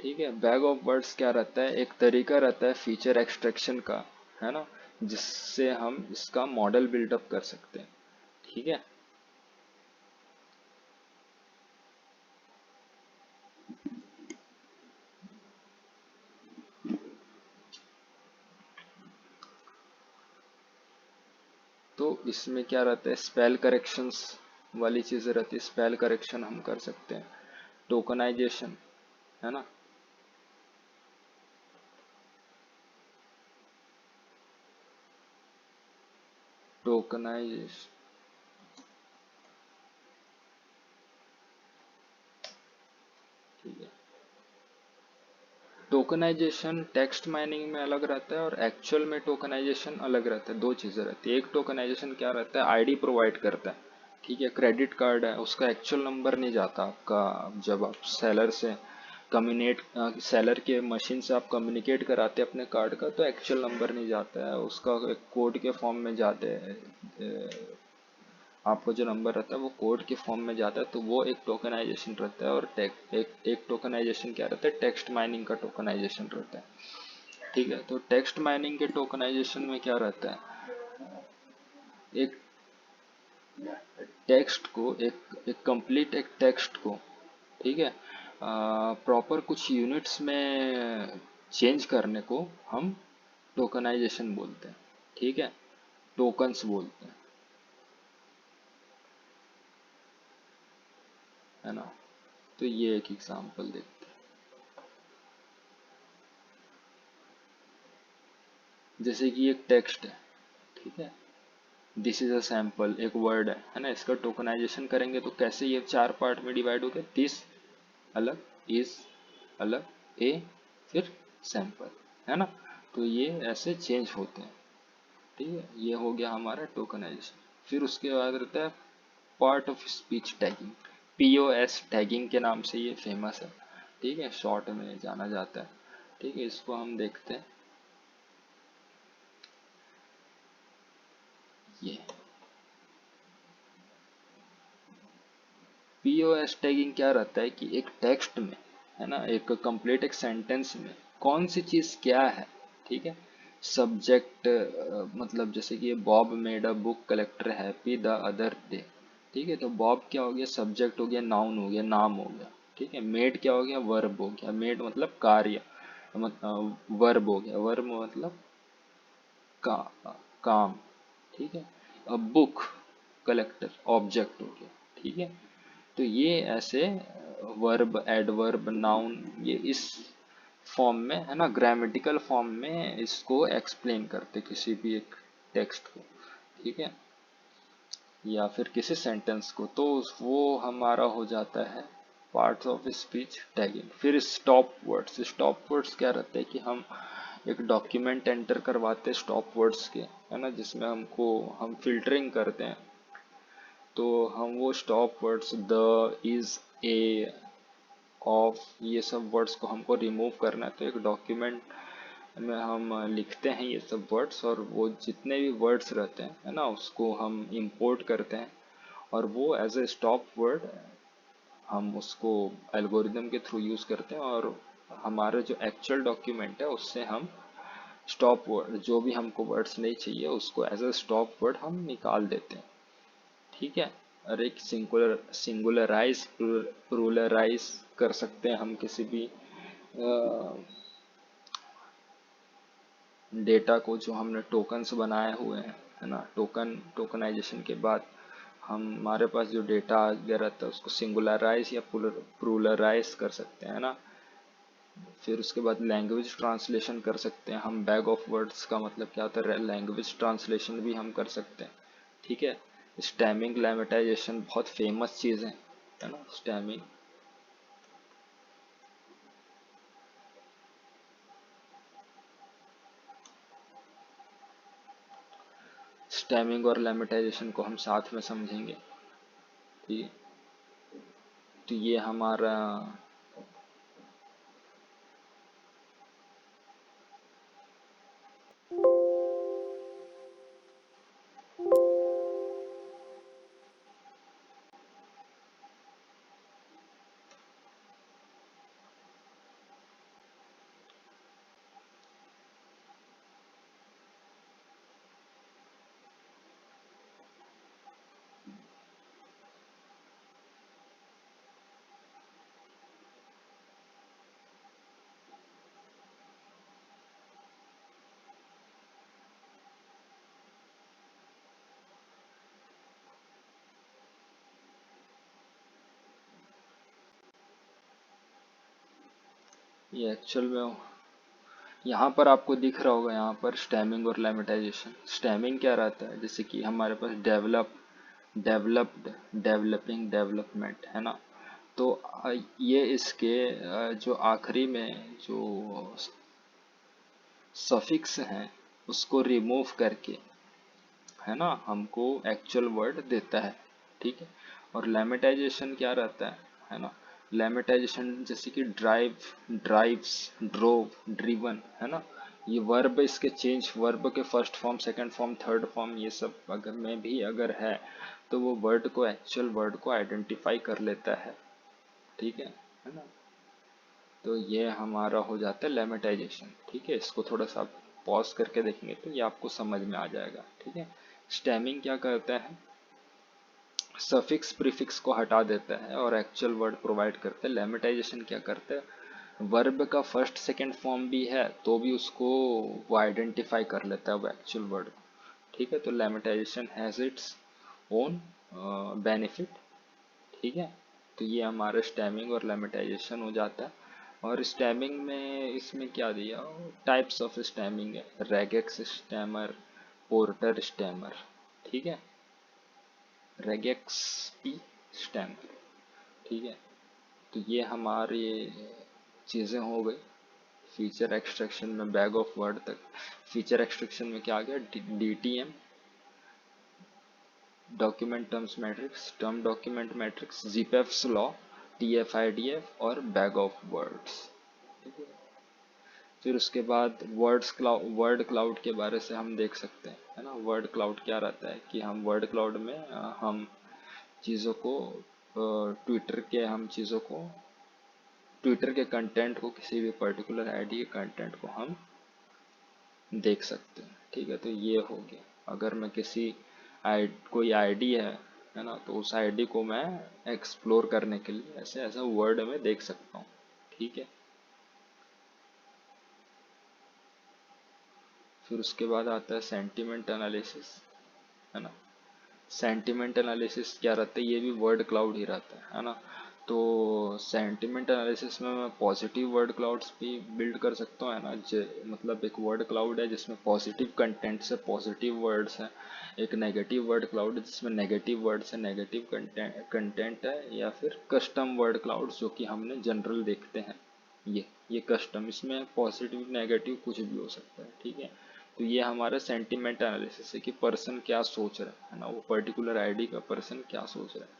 ठीक है। Bag of words क्या रहता है, एक तरीका रहता है फीचर एक्सट्रैक्शन का, है ना, जिससे हम इसका मॉडल बिल्डअप कर सकते हैं। ठीक है। तो इसमें क्या रहता है, स्पेल करेक्शंस वाली चीजें रहती है, स्पेल करेक्शन हम कर सकते हैं। टोकनाइजेशन, है ना। टोकनाइजेशन, ठीक है। टोकनाइजेशन टेक्स्ट माइनिंग में अलग रहता है और एक्चुअल में टोकनाइजेशन अलग रहता है। दो चीजें रहती है। एक टोकनाइजेशन क्या रहता है, आईडी प्रोवाइड करता है। ठीक है। क्रेडिट कार्ड है, उसका एक्चुअल नंबर नहीं जाता आपका। जब आप सेलर से कम्युनिकेट, सेलर के मशीन से आप कम्युनिकेट कराते हैं अपने कार्ड का, तो एक्चुअल नंबर नहीं जाता है, उसका एक कोड के फॉर्म में जाते हैं। आपको जो नंबर रहता है वो कोड के फॉर्म में जाता है, तो वो एक टोकनाइजेशन रहता है। और एक टोकनाइजेशन क्या रहता है, टेक्स्ट माइनिंग का टोकनाइजेशन रहता है। ठीक है। तो टेक्स्ट माइनिंग के टोकनाइजेशन में क्या रहता है, एक टेक्स्ट को, एक कंप्लीट एक टेक्स्ट को, ठीक है, प्रॉपर कुछ यूनिट्स में चेंज करने को हम टोकनाइजेशन बोलते हैं। ठीक है। टोकन्स बोलते हैं, है ना। तो ये एक एग्जांपल देखते हैं। जैसे कि एक टेक्स्ट है, ठीक है, दिस इज अ सैंपल, एक वर्ड है ना। इसका टोकनाइजेशन करेंगे तो कैसे ये चार पार्ट में डिवाइड हो गया, दिस अलग, इज अलग, ए, फिर सैंपल, है ना। तो ये ऐसे चेंज होते हैं। ठीक है। ये हो गया हमारा टोकनाइजेशन। फिर उसके बाद रहता है part of speech tagging. POS tagging के नाम से ये फेमस है। ठीक है, शॉर्ट में जाना जाता है। ठीक है, इसको हम देखते हैं। ये पीओएस टैगिंग क्या रहता है कि एक टेक्स्ट में, है ना, एक कंप्लीट एक सेंटेंस में कौन सी चीज क्या है। ठीक है। सब्जेक्ट, मतलब जैसे कि Bob made a book collector happy the other day. ठीक है। तो बॉब क्या हो गया, सब्जेक्ट हो गया, नाउन हो गया, नाम हो गया। ठीक है। मेड क्या हो गया, वर्ब हो गया, मेड मतलब कार्य, वर्ब हो गया, वर्ब मतलब का, काम। ठीक है। अब बुक कलेक्टर ऑब्जेक्ट हो गया। ठीक है। तो ये ऐसे वर्ब, एडवर्ब, नाउन, ये इस फॉर्म में, है ना, ग्रामेटिकल फॉर्म में इसको एक्सप्लेन करते किसी भी एक टेक्स्ट को। ठीक है। या फिर किसी सेंटेंस को, तो वो हमारा हो जाता है पार्ट्स ऑफ स्पीच टैगिंग। फिर स्टॉप वर्ड्स। स्टॉप वर्ड्स क्या रहते हैं कि हम एक डॉक्यूमेंट एंटर करवाते हैं स्टॉप वर्ड्स के, है ना, जिसमें हम फिल्टरिंग करते हैं। तो हम वो stop words, the, is, A, of, ये सब वर्ड्स को हमको रिमूव करना है। तो एक डॉक्यूमेंट में हम लिखते हैं ये सब वर्ड्स, और वो जितने भी वर्ड्स रहते हैं, है ना, उसको हम इंपोर्ट करते हैं। और वो एज ए स्टॉप वर्ड हम उसको एल्गोरिदम के थ्रू यूज करते हैं, और हमारा जो एक्चुअल डॉक्यूमेंट है उससे हम स्टॉप वर्ड, जो भी हमको वर्ड्स नहीं चाहिए उसको एज ए स्टॉप वर्ड हम निकाल देते हैं। ठीक है। और एक सिंगुलराइज, प्लुरलाइज कर सकते हैं हम किसी भी डेटा को, जो हमने टोकन्स बनाए हुए हैं, है ना। टोकनाइजेशन के बाद हमारे पास जो डेटा आ गया रहता है उसको सिंगुलराइज या प्लुरलाइज कर सकते हैं, है ना। फिर उसके बाद लैंग्वेज ट्रांसलेशन कर सकते हैं हम। बैग ऑफ वर्ड्स का मतलब क्या होता है, लैंग्वेज ट्रांसलेशन भी हम कर सकते हैं। ठीक है। स्टैमिंग लेमेटाइजेशन बहुत फेमस चीज़ है ना, स्टैमिंग। स्टैमिंग और लेमेटाइजेशन को हम साथ में समझेंगे। ठीक है। तो ये हमारा, ये एक्चुअल में यहाँ पर आपको दिख रहा होगा, यहाँ पर स्टेमिंग और लेमेटाइजेशन। स्टेमिंग क्या रहता है, जैसे कि हमारे पास डेवलप, डेवलप्ड, डेवलपिंग, डेवलपमेंट, है ना। तो ये इसके जो आखिरी में जो सफिक्स हैं उसको रिमूव करके, है ना, हमको एक्चुअल वर्ड देता है। ठीक है। और लेमेटाइजेशन क्या रहता है ना। लेमेटाइजेशन जैसे कि ड्राइव, ड्राइव्स, ड्रोव, ड्रिवन, है ना। ये वर्ब, इसके चेंज, वर्ब के first form, second form, third form, ये सब अगर में भी अगर है तो वो वर्ड को, एक्चुअल वर्ड को आइडेंटिफाई कर लेता है। ठीक है ना। तो ये हमारा हो जाता है लेमेटाइजेशन। ठीक है। इसको थोड़ा सा पॉज करके देखेंगे तो ये आपको समझ में आ जाएगा। ठीक है। स्टेमिंग क्या करता है, सफिक्स प्रीफिक्स को हटा देता है और एक्चुअल वर्ड प्रोवाइड करता है। लेमेटाइजेशन क्या करता है, वर्ब का फर्स्ट सेकंड फॉर्म भी है तो भी उसको वो आइडेंटिफाई कर लेता है वो एक्चुअल वर्ड को। ठीक है। तो lemmatisation has its own benefit. ठीक है। तो ये हमारा स्टेमिंग और लेमेटाइजेशन हो जाता है। और स्टेमिंग में इसमें क्या दिया, टाइप्स ऑफ स्टेमिंग है, रेगेक्स स्टेमर, पोर्टर स्टेमर। ठीक है। Regex P stemmer. ठीक है। तो ये हमारी चीज़ें हो गई फीचर एक्सट्रैक्शन में, बैग ऑफ वर्ड तक। फीचर एक्सट्रैक्शन में क्या आ गया, DTM, document terms matrix, term document matrix, Zipf's law, TF IDF और बैग ऑफ वर्ड्स। फिर उसके बाद वर्ड क्लाउड के बारे से हम देख सकते हैं, है ना। वर्ड क्लाउड क्या रहता है कि हम वर्ड क्लाउड में हम चीज़ों को, ट्विटर के हम चीज़ों को, ट्विटर के कंटेंट को, किसी भी पर्टिकुलर आईडी के कंटेंट को हम देख सकते हैं। ठीक है। तो ये हो गया, अगर मैं किसी कोई आईडी है ना, तो उस आईडी को मैं एक्सप्लोर करने के लिए ऐसे ऐसा वर्ड में देख सकता हूँ। ठीक है। फिर उसके बाद आता है सेंटिमेंट एनालिसिस, है ना। सेंटिमेंट एनालिसिस क्या रहता है, ये भी वर्ड क्लाउड ही रहता है ना। तो सेंटिमेंट एनालिसिस में मैं पॉजिटिव वर्ड क्लाउड्स भी बिल्ड कर सकता हूँ, है ना। मतलब एक वर्ड क्लाउड है जिसमें पॉजिटिव कंटेंट से पॉजिटिव वर्ड्स हैं, एक नेगेटिव वर्ड क्लाउड है जिसमें नेगेटिव वर्ड से नेगेटिव कंटेंट है, या फिर कस्टम वर्ड क्लाउड्स जो कि हमने जनरल देखते हैं। ये कस्टम, इसमें पॉजिटिव नेगेटिव कुछ भी हो सकता है। ठीक है। तो ये हमारा सेंटिमेंट एनालिसिस है कि पर्सन क्या सोच रहा है ना, वो पर्टिकुलर आईडी का पर्सन क्या सोच रहा है।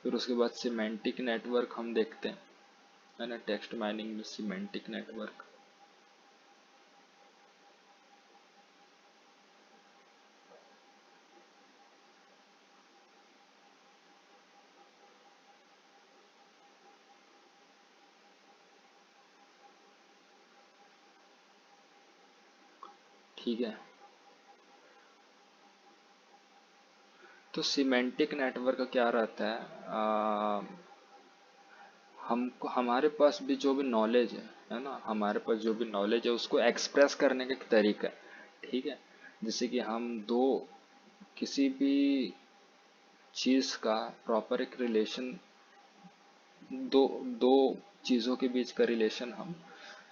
फिर उसके बाद सिमेंटिक नेटवर्क हम देखते हैं, है ना। टेक्स्ट माइनिंग में सिमेंटिक नेटवर्क। ठीक है। तो सिमेंटिक नेटवर्क का क्या रहता है, हमको, हमारे पास भी जो भी नॉलेज है ना, हमारे पास जो भी नॉलेज है उसको एक्सप्रेस करने का एक तरीका है। ठीक है। जैसे कि हम दो, किसी भी चीज़ का प्रॉपर एक रिलेशन, दो दो चीज़ों के बीच का रिलेशन हम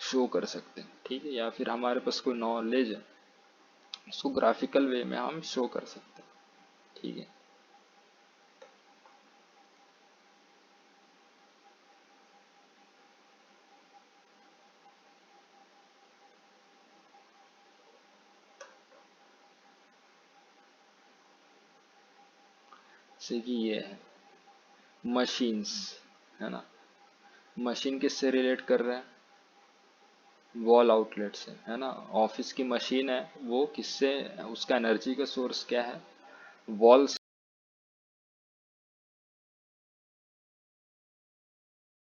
शो कर सकते हैं। ठीक है। या फिर हमारे पास कोई नॉलेज है उसको ग्राफिकल वे में हम शो कर सकते हैं। ठीक है। जैसे कि ये है मशीन्स, है ना। मशीन किससे रिलेट कर रहा है, वॉल आउटलेट से, है ना। ऑफिस की मशीन है वो किससे, उसका एनर्जी का सोर्स क्या है, वॉल